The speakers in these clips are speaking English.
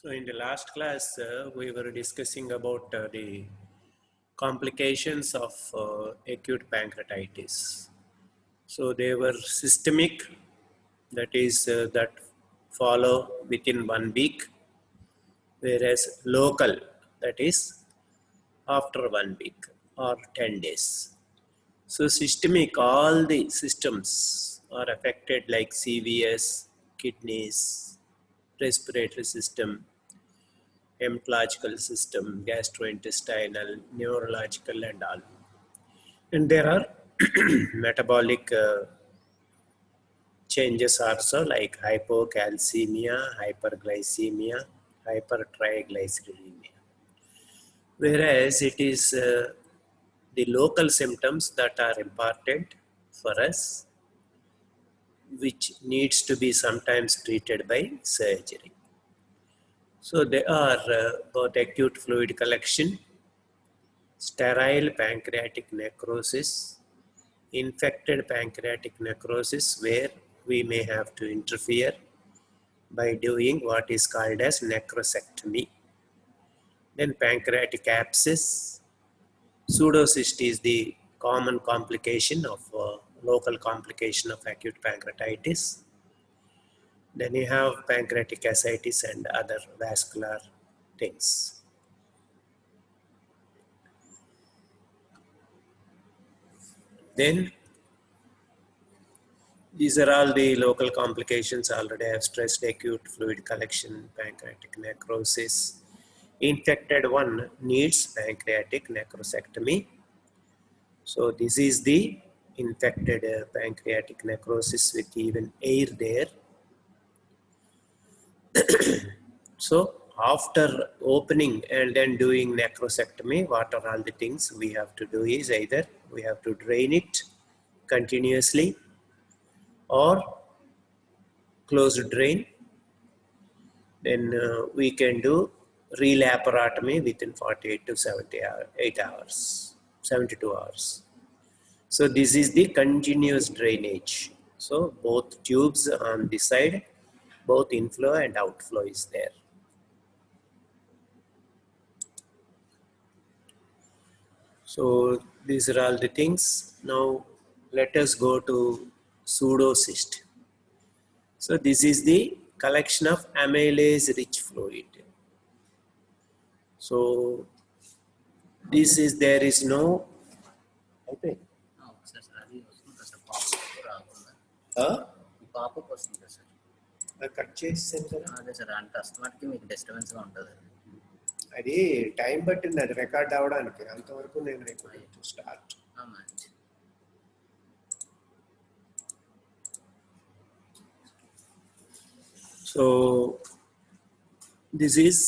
So in the last class, we were discussing about the complications of acute pancreatitis. So they were systemic, that is that follow within 1 week, whereas local, that is after 1 week or 10 days. So systemic, all the systems are affected like CVS, kidneys, respiratory system, hematological system, gastrointestinal, neurological and all. And there are metabolic changes also like hypocalcemia, hyperglycemia, hypertriglyceridemia. Whereas it is the local symptoms that are important for us, which needs to be sometimes treated by surgery. So they are both acute fluid collection, sterile pancreatic necrosis, infected pancreatic necrosis where we may have to interfere by doing what is called as necrosectomy. Then pancreatic abscess, pseudocyst is the common complication of local complication of acute pancreatitis. Then you have pancreatic ascites and other vascular things. Then these are all the local complications already I have stressed: acute fluid collection, pancreatic necrosis. Infected one needs pancreatic necrosectomy. So this is the infected pancreatic necrosis with even air there. So after opening and then doing necrosectomy, what are all the things we have to do is either we have to drain it continuously or closed drain. Then we can do relaparotomy within 48 to 78 hours, 72 hours. So this is the continuous drainage. So both tubes on this side, both inflow and outflow is there. So these are all the things. Now let us go to pseudocyst. So this is the collection of amylase rich fluid. So this is, there is no popup వస్తుంది కదా sir, cut చేసేసాను కదా. అదే sir, అంటే అస్తమాటికి మీకు డిస్టర్బెన్స్గా ఉంటుంది. అది time పట్టింది అది రికార్డ్ అవ్వడానికి, అంతవరకు నేను రికార్డ్ స్టార్ట్. మంచి So this is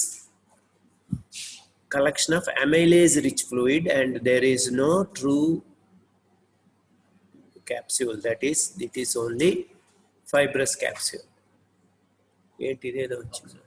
collection of amylase rich fluid and there is no true capsule, that is it is only fibrous capsule. ఏంటి ఇదేదో వచ్చింది.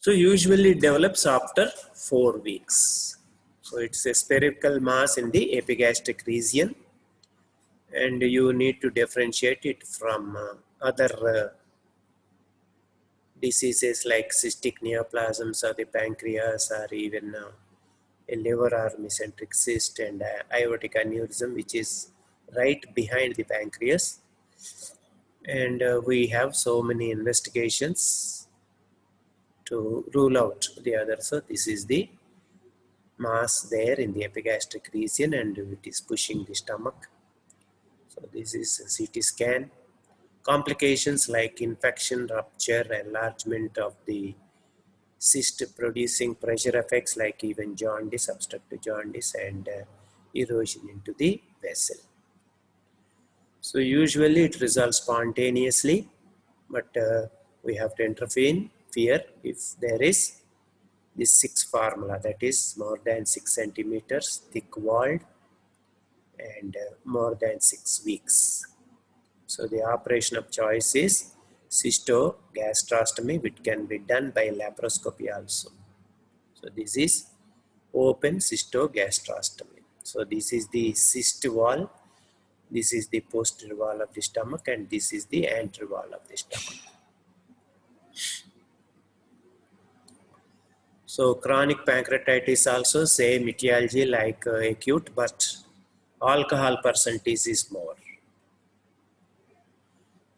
So usually it develops after 4 weeks. So it's a spherical mass in the epigastric region and you need to differentiate it from other diseases like cystic neoplasms or the pancreas or even a liver or mesenteric cyst and aortic aneurysm, which is right behind the pancreas. And we have so many investigations to rule out the other. So this is the mass there in the epigastric region and it is pushing the stomach. So this is a CT scan. Complications like infection, rupture, enlargement of the cyst producing pressure effects like even jaundice, obstructive jaundice and erosion into the vessel. So usually it resolves spontaneously, but we have to intervene if there is this 6 formula, that is more than 6 centimeters thick walled and more than 6 weeks. So the operation of choice is cystogastrostomy, which can be done by laparoscopy also. So this is open cystogastrostomy. So this is the cyst wall, this is the posterior wall of the stomach, and this is the anterior wall of the stomach. So chronic pancreatitis also same etiology like acute, but alcohol percentage is more.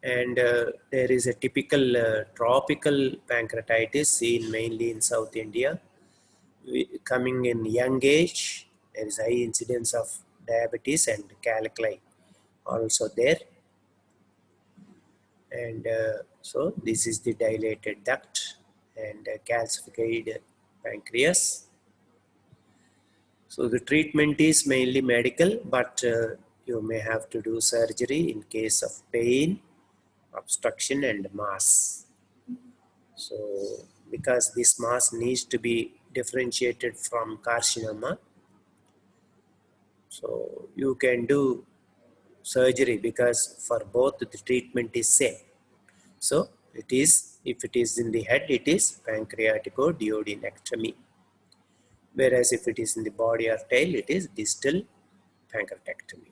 And there is a typical tropical pancreatitis seen mainly in South India. Coming in young age, there is high incidence of diabetes and calculi also there. And so this is the dilated duct and calcified pancreas. So the treatment is mainly medical, but you may have to do surgery in case of pain, obstruction and mass. So because this mass needs to be differentiated from carcinoma, so you can do surgery because for both the treatment is same. So it is, if it is in the head, it is pancreaticoduodenectomy. Whereas if it is in the body or tail, it is distal pancreatectomy.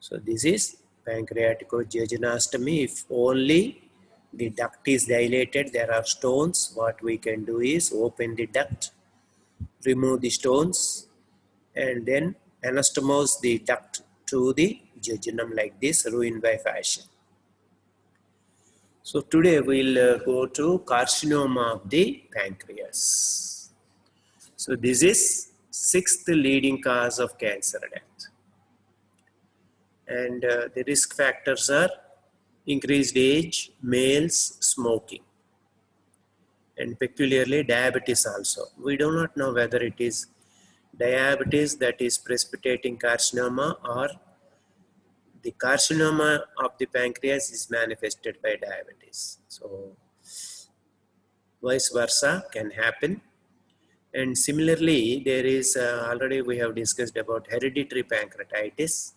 So this is pancreaticojejunostomy. If only the duct is dilated, there are stones, what we can do is open the duct, remove the stones, and then anastomose the duct to the jejunum like this, Roux-en-Y fashion. So today we'll go to carcinoma of the pancreas. So this is 6th leading cause of cancer death. And the risk factors are increased age, males, smoking, and peculiarly diabetes also. We do not know whether it is diabetes that is precipitating carcinoma or the carcinoma of the pancreas is manifested by diabetes. So vice versa can happen. And similarly, there is already we have discussed about hereditary pancreatitis.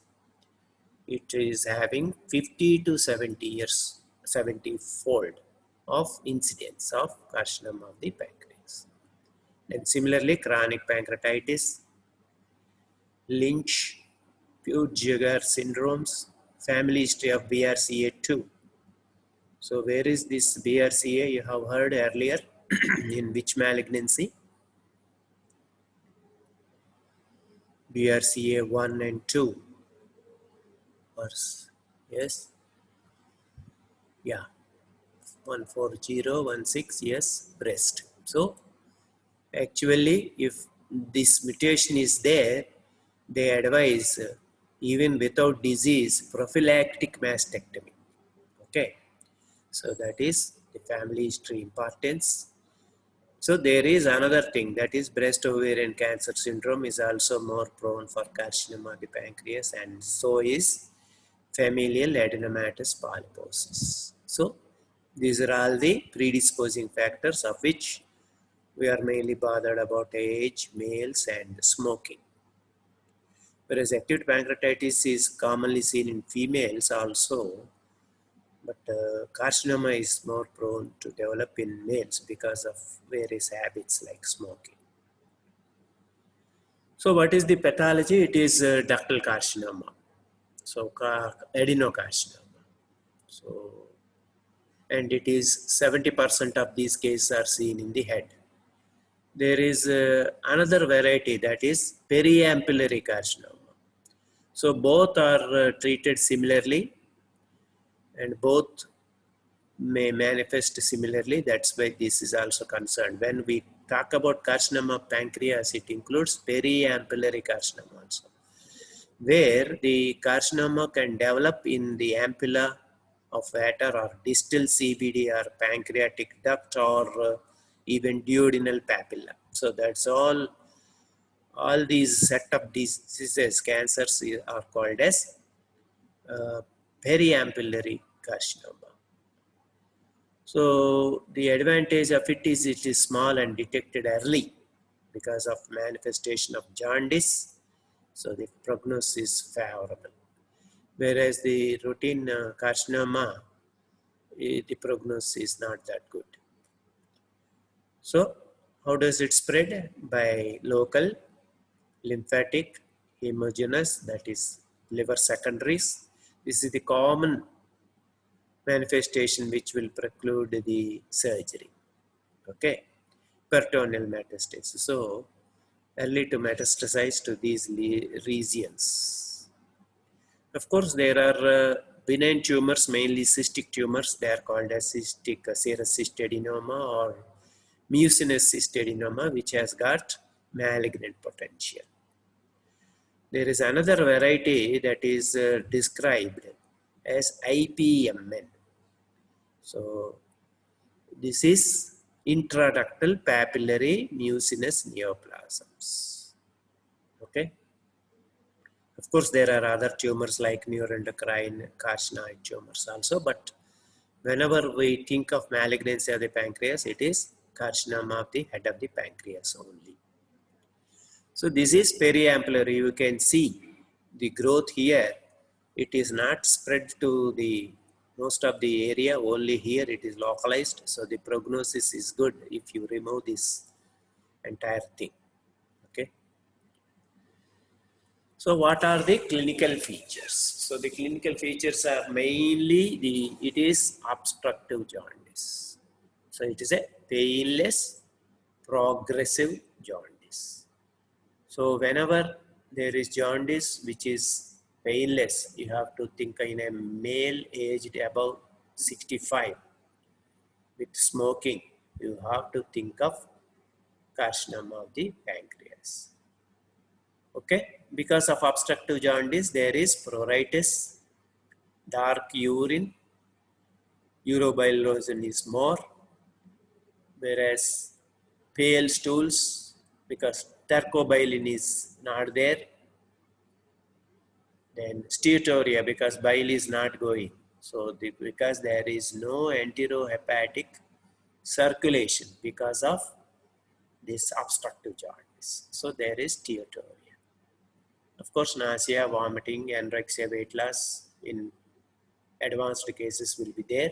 It is having 50 to 70 fold of incidence of carcinoma of the pancreas. And similarly, chronic pancreatitis, Lynch, Peutz-Jeghers syndromes, family history of BRCA2. So where is this BRCA? You have heard earlier in which malignancy? BRCA 1 and 2. Or, yes, yeah, 14016, yes, breast. So actually, if this mutation is there, they advise even without disease, prophylactic mastectomy. Okay, so that is the family history importance. So there is another thing, that is breast ovarian cancer syndrome is also more prone for carcinoma of the pancreas, and so is familial adenomatous polyposis. So these are all the predisposing factors of which we are mainly bothered about age, males and smoking. Whereas acute pancreatitis is commonly seen in females also, but carcinoma is more prone to develop in males because of various habits like smoking. So what is the pathology? It is ductal carcinoma. So adenocarcinoma. So, and it is 70% of these cases are seen in the head. There is another variety, that is periampullary carcinoma. So both are treated similarly and both may manifest similarly. That's why this is also concerned. When we talk about carcinoma of pancreas, it includes periampullary carcinoma also, where the carcinoma can develop in the ampulla of Vater or distal CBD or pancreatic duct or even duodenal papilla. So that's all these set of diseases, cancers are called as periampullary carcinoma. So the advantage of it is small and detected early because of manifestation of jaundice. So the prognosis is favorable. Whereas the routine carcinoma, the prognosis is not that good. So how does it spread? By local, lymphatic, homogeneous, that is liver secondaries. This is the common manifestation which will preclude the surgery. Okay, peritoneal metastasis. So early to metastasize to these regions. Of course, there are benign tumors, mainly cystic tumors. They are called as cystic serous cystadenoma or mucinous cystadenoma, which has got malignant potential. There is another variety that is described as IPMN. So this is intraductal papillary mucinous neoplasms. Okay. Of course, there are other tumors like neuroendocrine carcinoid tumors also, but whenever we think of malignancy of the pancreas, it is carcinoma of the head of the pancreas only. So this is periampullary. You can see the growth here. It is not spread to the most of the area, only here it is localized. So the prognosis is good if you remove this entire thing. Okay. So what are the clinical features? So the clinical features are mainly it is obstructive jaundice. So it is a painless progressive jaundice. So whenever there is jaundice which is painless, you have to think in a male aged above 65 with smoking, you have to think of carcinoma of the pancreas. Okay, because of obstructive jaundice, there is pruritus, dark urine, urobilinogen is more, whereas pale stools, because thercobilin is not there, then steatorrhea, because bile is not going. So because there is no enterohepatic circulation because of this obstructive jaundice. So there is steatorrhea. Of course, nausea, vomiting, anorexia, weight loss in advanced cases will be there.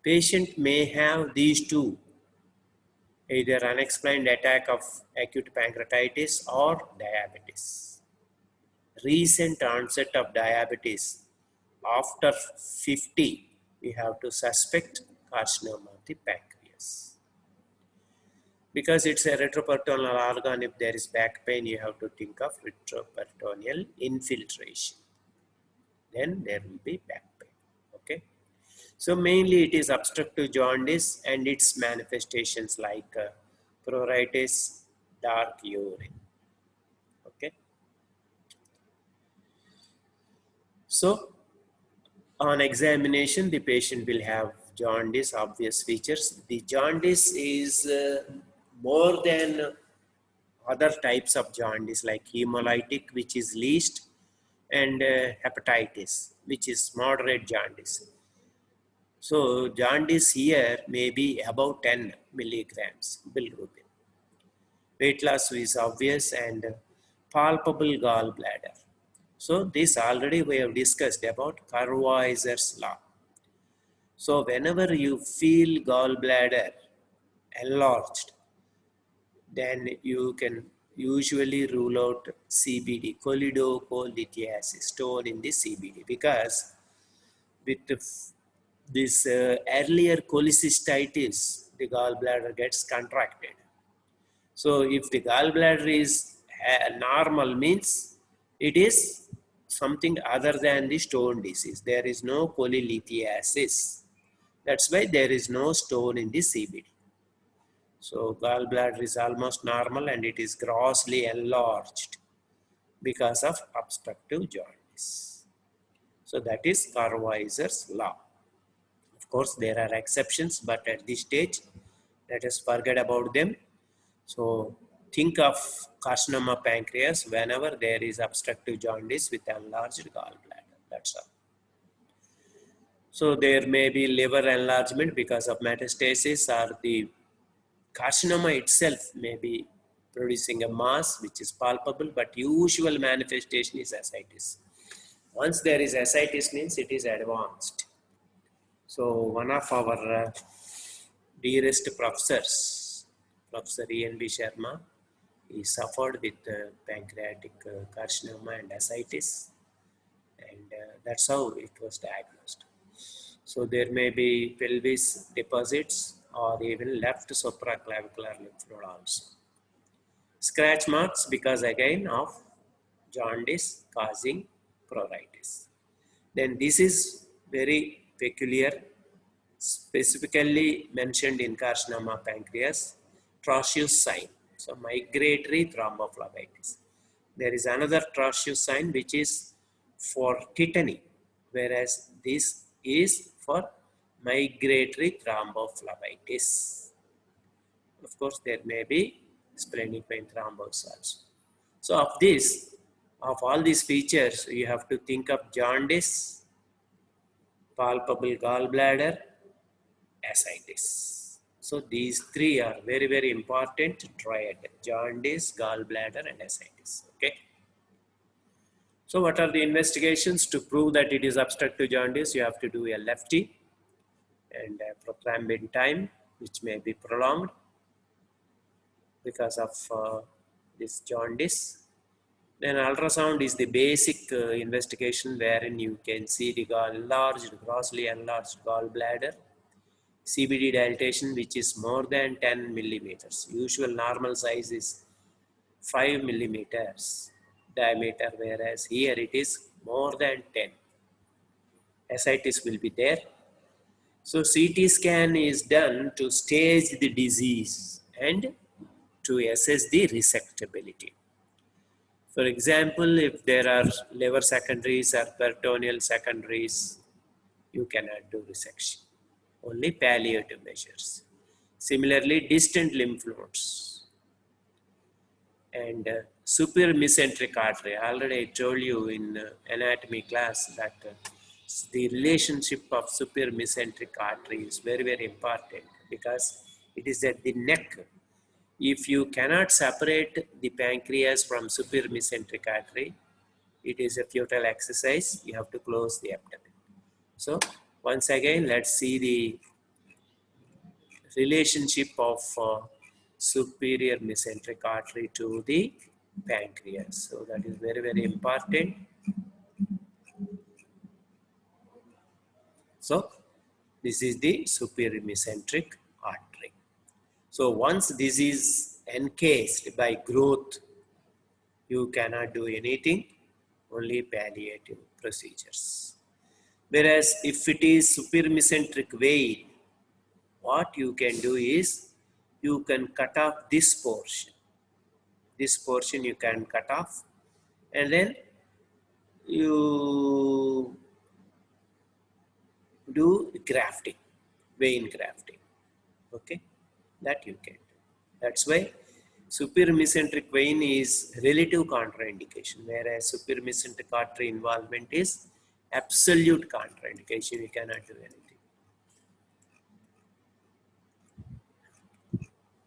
Patient may have these two, either unexplained attack of acute pancreatitis or diabetes. Recent onset of diabetes after 50, we have to suspect carcinoma of the pancreas. Because it's a retroperitoneal organ, if there is back pain, you have to think of retroperitoneal infiltration. Then there will be back pain. Okay. So mainly it is obstructive jaundice and its manifestations like pruritus, dark urine. Okay. So on examination, the patient will have jaundice, obvious features. The jaundice is more than other types of jaundice like hemolytic, which is least, and hepatitis, which is moderate jaundice. So jaundice here may be about 10 milligrams bilirubin. Weight loss is obvious and palpable gallbladder. So this already we have discussed about Kawasar's law. So whenever you feel gallbladder enlarged, then you can usually rule out CBD, choledocholithiasis, stone in the CBD, because with this earlier cholecystitis, the gallbladder gets contracted. So if the gallbladder is normal, means it is something other than the stone disease. There is no cholelithiasis. That's why there is no stone in the CBD. So gallbladder is almost normal and it is grossly enlarged because of obstructive jaundice. So that is Kawasar's law. Of course, there are exceptions, but at this stage, let us forget about them. So think of carcinoma pancreas whenever there is obstructive jaundice with enlarged gallbladder. That's all. So there may be liver enlargement because of metastasis, or the carcinoma itself may be producing a mass which is palpable, but usual manifestation is ascites. Once there is ascites means it is advanced. So one of our dearest professors, Professor E.N.B. Sharma, he suffered with pancreatic carcinoma and ascites, and that's how it was diagnosed. So there may be pelvis deposits or even left supraclavicular lymph node also. Scratch marks because again of jaundice causing pruritus. Then this is very peculiar, specifically mentioned in carcinoma pancreas, Trocheus sign. So migratory thrombophlebitis. There is another Trocheus sign which is for tetany, whereas this is for migratory thrombophlebitis. Of course, there may be splenic vein thrombus also. So of this, of all these features, you have to think of jaundice, palpable gallbladder, ascites. So these three are very, very important triad: jaundice, gallbladder, and ascites. Okay. So what are the investigations to prove that it is obstructive jaundice? You have to do a lefty and a prothrombin time, which may be prolonged because of this jaundice. Then ultrasound is the basic investigation wherein you can see the grossly enlarged gallbladder, CBD dilatation which is more than 10 millimeters. Usual normal size is 5 millimeters diameter, whereas here it is more than 10. Ascites will be there. So CT scan is done to stage the disease and to assess the resectability. For example, if there are liver secondaries or peritoneal secondaries, you cannot do resection. Only palliative measures. Similarly, distant lymph nodes and superior mesenteric artery. Already I told you in anatomy class that the relationship of superior mesenteric artery is very, very important because it is at the neck. If you cannot separate the pancreas from superior mesenteric artery, it is a futile exercise. You have to close the abdomen. So once again, let's see the relationship of superior mesenteric artery to the pancreas. So that is very, very important. So this is the superior mesenteric artery. So once this is encased by growth, you cannot do anything, only palliative procedures. Whereas if it is superior mesenteric vein, what you can do is you can cut off this portion. This portion you can cut off, and then you do grafting, vein grafting. Okay, that you can do. That's why superior mesenteric vein is relative contraindication, whereas superior mesenteric artery involvement is absolute contraindication. You cannot do anything.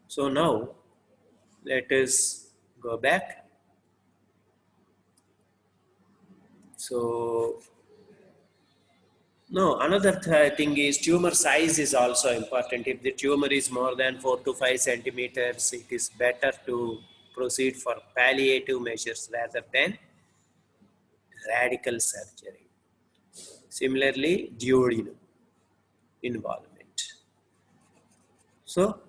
So now let us go back. So no, another thing is tumor size is also important. If the tumor is more than 4 to 5 centimeters, it is better to proceed for palliative measures rather than radical surgery. Similarly, duodenum involvement. So,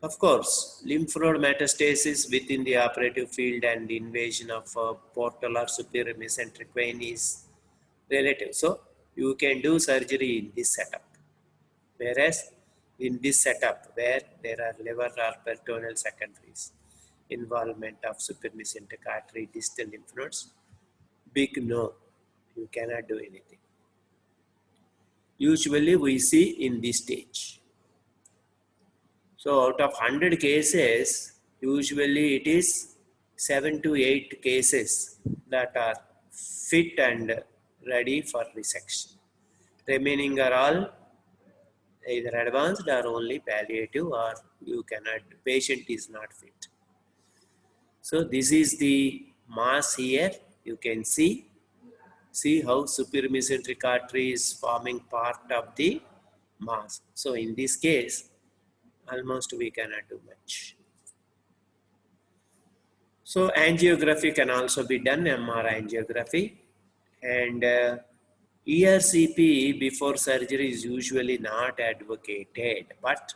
of course, lymph node metastasis within the operative field and invasion of portal or superior mesenteric vein is relative. So, you can do surgery in this setup. Whereas in this setup where there are liver or peritoneal secondaries, involvement of superior mesenteric artery, distal lymph nodes, big no, you cannot do anything. Usually we see in this stage. So out of 100 cases, usually it is 7 to 8 cases that are fit and ready for resection. Remaining are all either advanced or only palliative, or you cannot, patient is not fit. So this is the mass here. You can see how superior mesenteric artery is forming part of the mass. So in this case, almost we cannot do much. So angiography can also be done, MR angiography, and ERCP before surgery is usually not advocated, but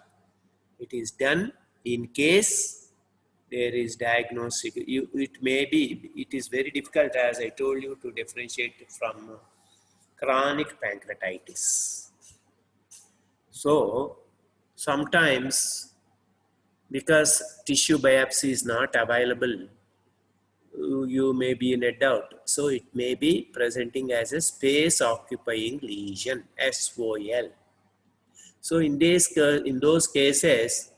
it is done in case there is diagnostic. It may be, it is very difficult, as I told you, to differentiate from chronic pancreatitis. So sometimes, because tissue biopsy is not available, you may be in a doubt. So it may be presenting as a space occupying lesion, SOL. So in those cases,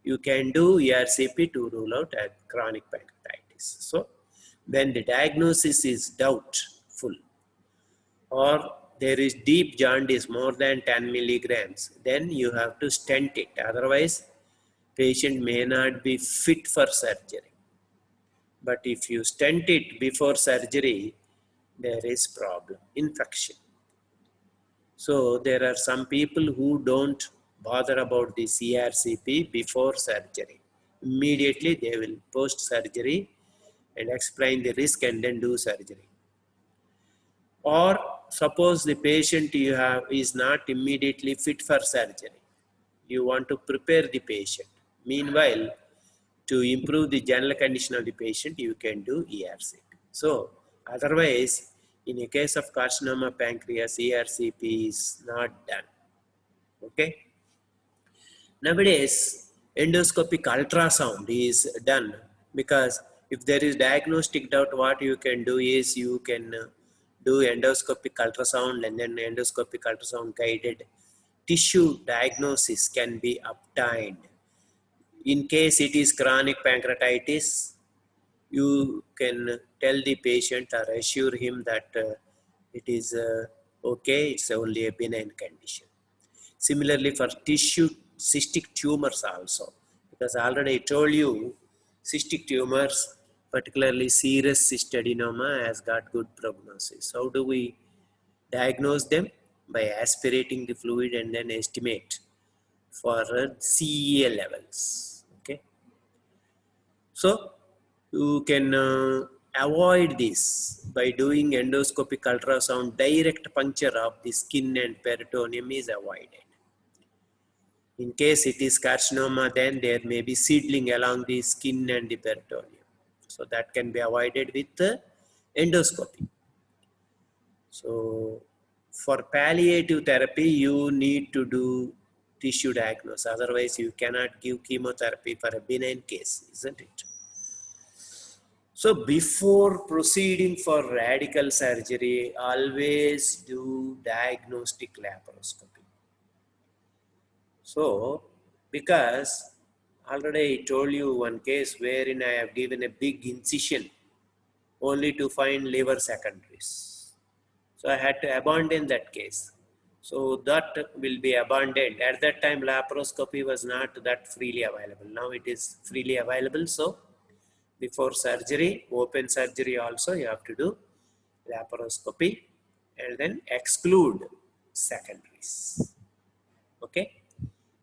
you can do ERCP to rule out a chronic pancreatitis. So when the diagnosis is doubtful, or there is deep jaundice more than 10 milligrams, then you have to stent it. Otherwise, patient may not be fit for surgery. But if you stent it before surgery, there is problem, infection. So there are some people who don't bother about the ERCP before surgery. Immediately they will post surgery and explain the risk and then do surgery. Or suppose the patient you have is not immediately fit for surgery. You want to prepare the patient. Meanwhile, to improve the general condition of the patient, you can do ERCP. So otherwise, in a case of carcinoma pancreas, ERCP is not done. Okay. Nowadays, endoscopic ultrasound is done, because if there is diagnostic doubt, what you can do is you can do endoscopic ultrasound, and then endoscopic ultrasound guided tissue diagnosis can be obtained. In case it is chronic pancreatitis, you can tell the patient or assure him that it is okay, it's only a benign condition. Similarly, for tissue cystic tumors also, because already I told you, cystic tumors, particularly serous cyst adenoma, has got good prognosis. How do we diagnose them? By aspirating the fluid and then estimate for CEA levels. Okay. So you can avoid this by doing endoscopic ultrasound. Direct puncture of the skin and peritoneum is avoided. In case it is carcinoma, then there may be seedling along the skin and the peritoneum. So that can be avoided with endoscopy. So for palliative therapy, you need to do tissue diagnosis. Otherwise, you cannot give chemotherapy for a benign case, isn't it? So before proceeding for radical surgery, always do diagnostic laparoscopy. So, because already I told you one case wherein I have given a big incision only to find liver secondaries. So I had to abandon that case. So that will be abandoned. At that time, laparoscopy was not that freely available. Now it is freely available. So before surgery, open surgery also, you have to do laparoscopy and then exclude secondaries. Okay.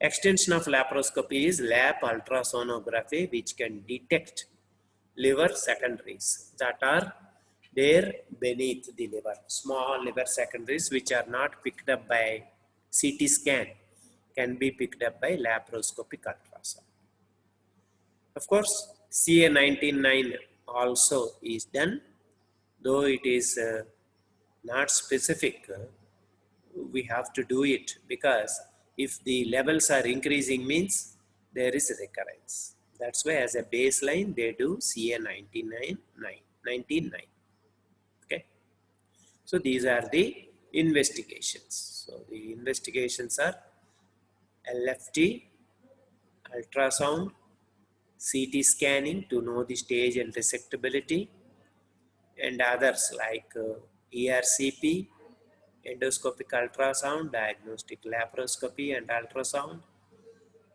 Extension of laparoscopy is lap ultrasonography, which can detect liver secondaries that are there beneath the liver. Small liver secondaries which are not picked up by CT scan can be picked up by laparoscopic ultrasound. Of course, CA 19-9 also is done, though it is not specific. We have to do it, because if the levels are increasing means there is recurrence. That's why as a baseline they do CA 19-9. Okay. So these are the investigations. So the investigations are LFT, ultrasound, CT scanning to know the stage and resectability, and others like ERCP, endoscopic ultrasound, diagnostic laparoscopy and ultrasound,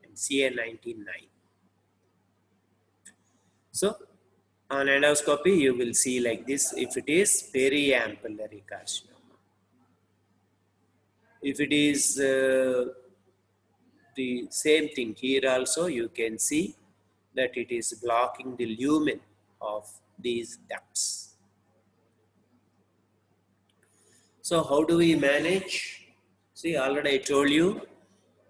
and CA19-9. So on endoscopy, you will see like this if it is periampullary carcinoma. If it is the same thing here also, you can see that it is blocking the lumen of these ducts. So how do we manage? See, already I told you,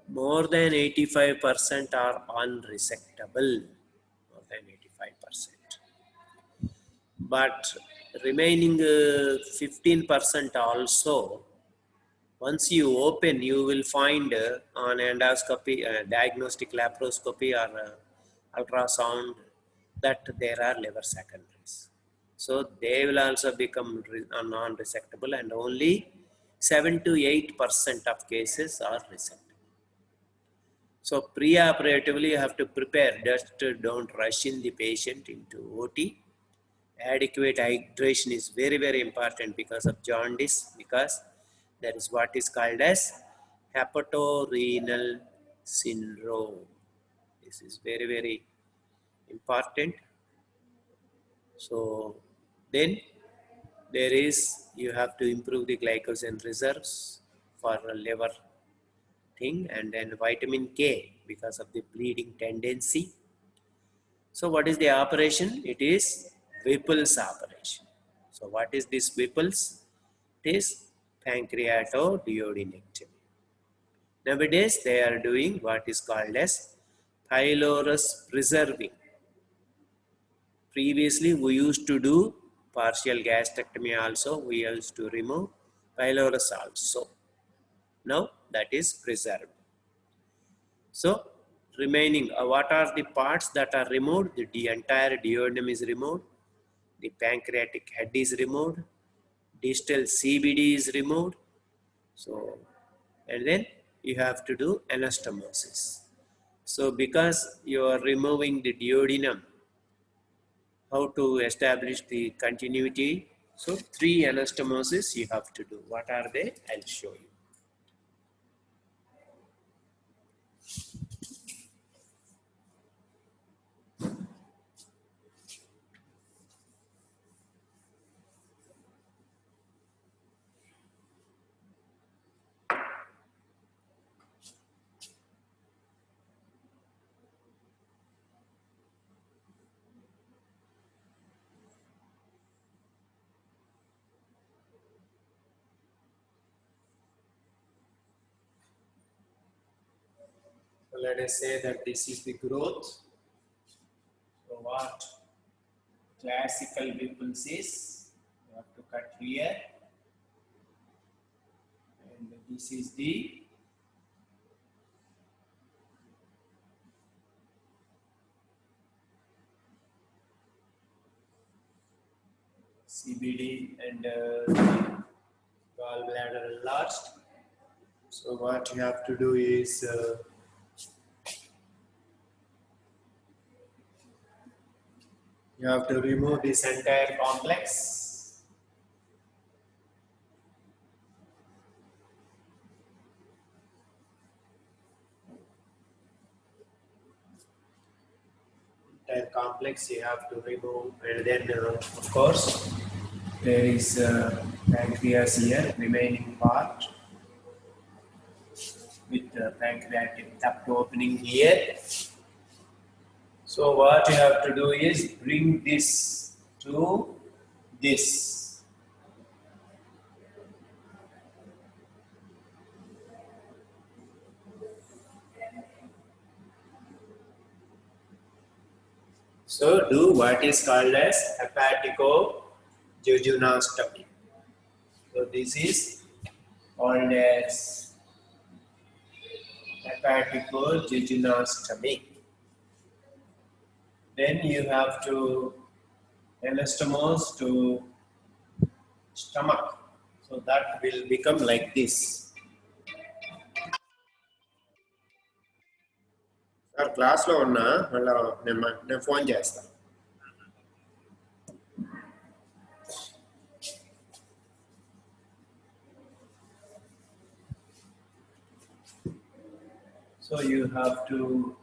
more than 85% are unresectable, more than 85%. But remaining 15% also, once you open, you will find on endoscopy, diagnostic laparoscopy or ultrasound that there are liver secondaries. So they will also become non-resectable, and only 7 to 8% of cases are resectable. So pre-operatively, you have to prepare, just don't rush in the patient into OT. Adequate hydration is very, very important because of jaundice, because there is what is called as hepatorenal syndrome. This is very, very important. So then there is, you have to improve the glycogen reserves for liver thing, and then vitamin K because of the bleeding tendency. So what is the operation? It is Whipple's operation. So what is this Whipple's? It is pancreatoduodenectomy. Nowadays they are doing what is called as pylorus preserving. Previously we used to do partial gastrectomy also. We used to remove pylorus also. Now that is preserved. So remaining, what are the parts that are removed? The entire duodenum is removed. The pancreatic head is removed. Distal CBD is removed. So, and then you have to do anastomosis. So because you are removing the duodenum, how to establish the continuity? So 3 anastomosis you have to do. What are they? I'll show you. So let us say that this is the growth. So what classical Whipple's is, you have to cut here, and this is the CBD and the gallbladder enlarged. So what you have to do is you have to remove this entire complex. Entire complex you have to remove, and then of course there is pancreas here, remaining part with the pancreatic duct opening here. So what you have to do is bring this to this. So do what is called as hepatico-jejunostomy. So this is called as hepatico-jejunostomy. Then you have to anastomose to stomach. So that will become like this. Sir క్లాస్లో ఉన్నా మళ్ళీ నేను phone చేస్తాను. So you have to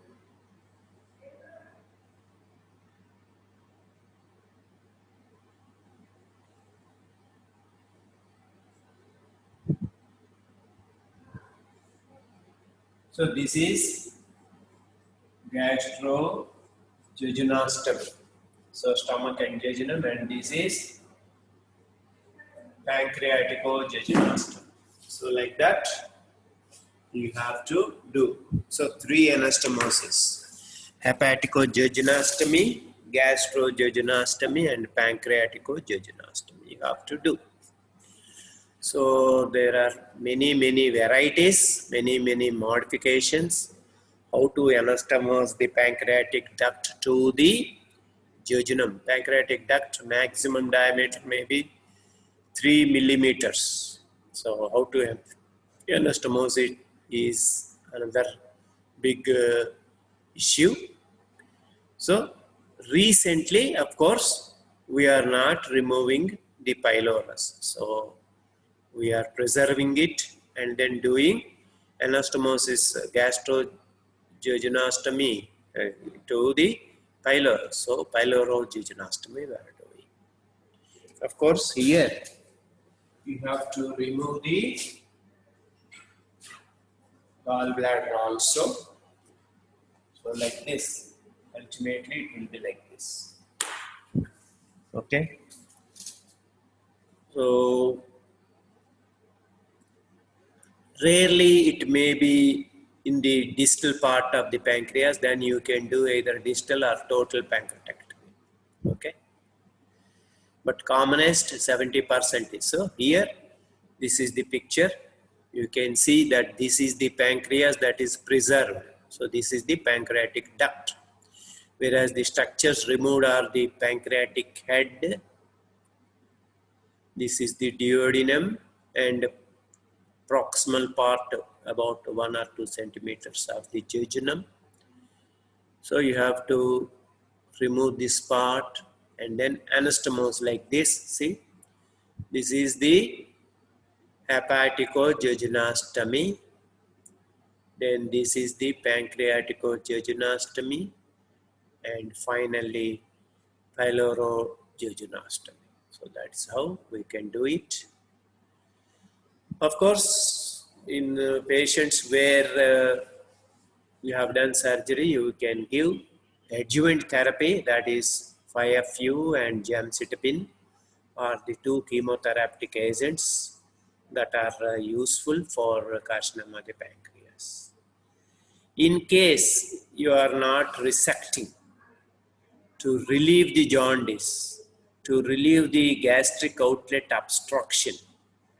so this is gastrojejunastommy. So stomach and jejunum, and this is pancreatico-jejunastommy. So like that you have to do. So three anastomosis: hepatico-jejunastomy, gastro-jejunastomy, and pancreatico-jejunastomy. You have to do. So there are many varieties, many modifications. How to anastomose the pancreatic duct to the jejunum. Pancreatic duct maximum diameter may be 3 millimeters. So how to anastomose it is another big issue. So recently, of course, we are not removing the pylorus. So we are preserving it and then doing anastomosis, gastrojejunastomy to the pylorus. So pylorojejunastomy we are doing. Of course, here you have to remove the gallbladder also. So like this, ultimately it will be like this. Okay. So rarely it may be in the distal part of the pancreas, then you can do either distal or total pancreatectomy. Okay. But commonest 70% is. So here, this is the picture. You can see that this is the pancreas that is preserved. So this is the pancreatic duct. Whereas the structures removed are the pancreatic head. This is the duodenum and proximal part about 1 or 2 centimeters of the jejunum. So you have to remove this part and then anastomose like this. See, this is the hepatico-jejunastomy. Then this is the pancreatico-jejunastomy, and finally pylorojejunastomy. So that's how we can do it. Of course, in patients where you have done surgery, you can give adjuvant therapy, that is 5-FU and gemcitabine are the two chemotherapeutic agents that are useful for carcinoma of the pancreas. In case you are not resecting to relieve the jaundice, to relieve the gastric outlet obstruction,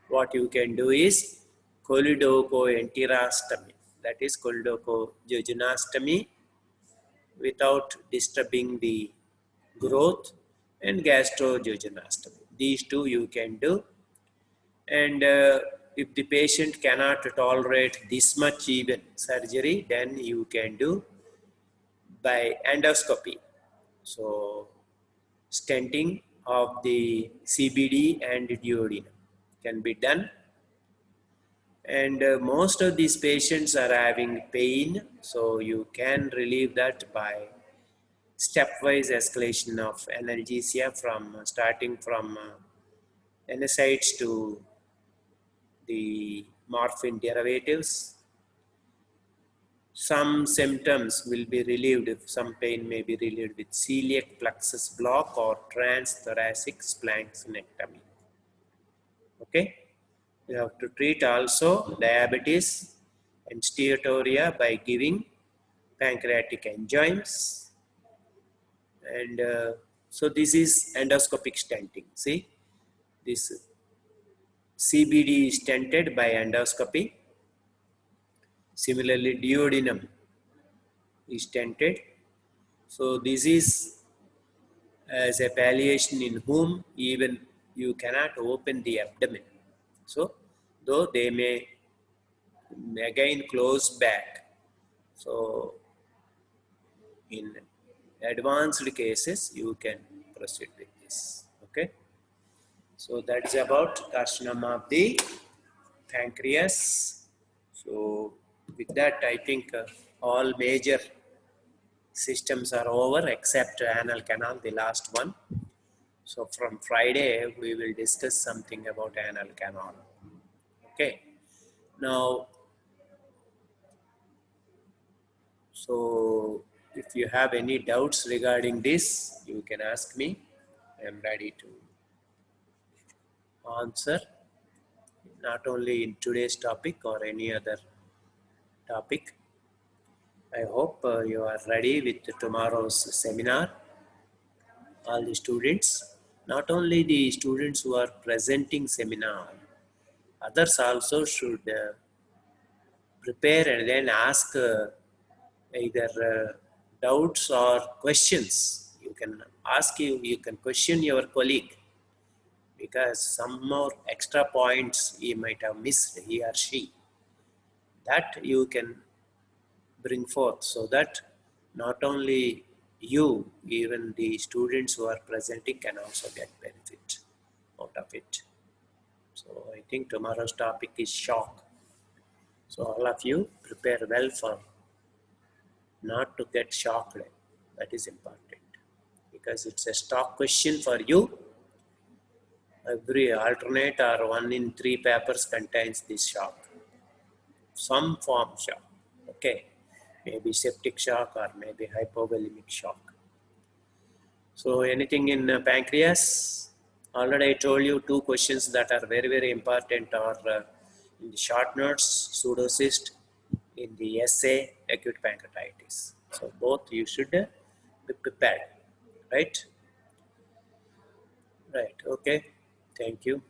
what you can do is choledochoenterostomy, that is choledochojejunastomy without disturbing the growth, and gastrojejunastomy. These two you can do. And if the patient cannot tolerate this much even surgery, then you can do by endoscopy. So stenting of the CBD and duodenum can be done. And most of these patients are having pain, so you can relieve that by stepwise escalation of analgesia from starting from NSAIDs to the morphine derivatives. Some symptoms will be relieved, if some pain may be relieved with celiac plexus block or transthoracic splanchnicectomy. Okay. You have to treat also diabetes and steatoria by giving pancreatic enzymes. And so this is endoscopic stenting. See, this CBD is stented by endoscopy. Similarly, duodenum is stented. So this is as a palliation in whom even you cannot open the abdomen. So though they may again close back. So in advanced cases, you can proceed with this. Okay. So that's about carcinoma of the pancreas. So With that, I think all major systems are over except anal canal, the last one. So from Friday, we will discuss something about anal canal. Okay. Now, so if you have any doubts regarding this, you can ask me. I am ready to answer, not only in today's topic or any other topic. I hope you are ready with tomorrow's seminar, all the students. Not only the students who are presenting seminar, others also should prepare and then ask either doubts or questions. You can ask you can question your colleague because some more extra points he might have missed, he or she. That you can bring forth so that not only you, even the students who are presenting can also get benefit out of it. So I think tomorrow's topic is shock. So all of you prepare well for not to get shocked. That is important because it's a stock question for you. Every alternate or 1 in 3 papers contains this shock, some form shock. Okay, maybe septic shock or maybe hypovolemic shock. So anything in pancreas? Already I told you 2 questions that are very, very important are in the short notes, pseudocyst, in the essay, acute pancreatitis. So both you should be prepared, right? Right, okay. Thank you.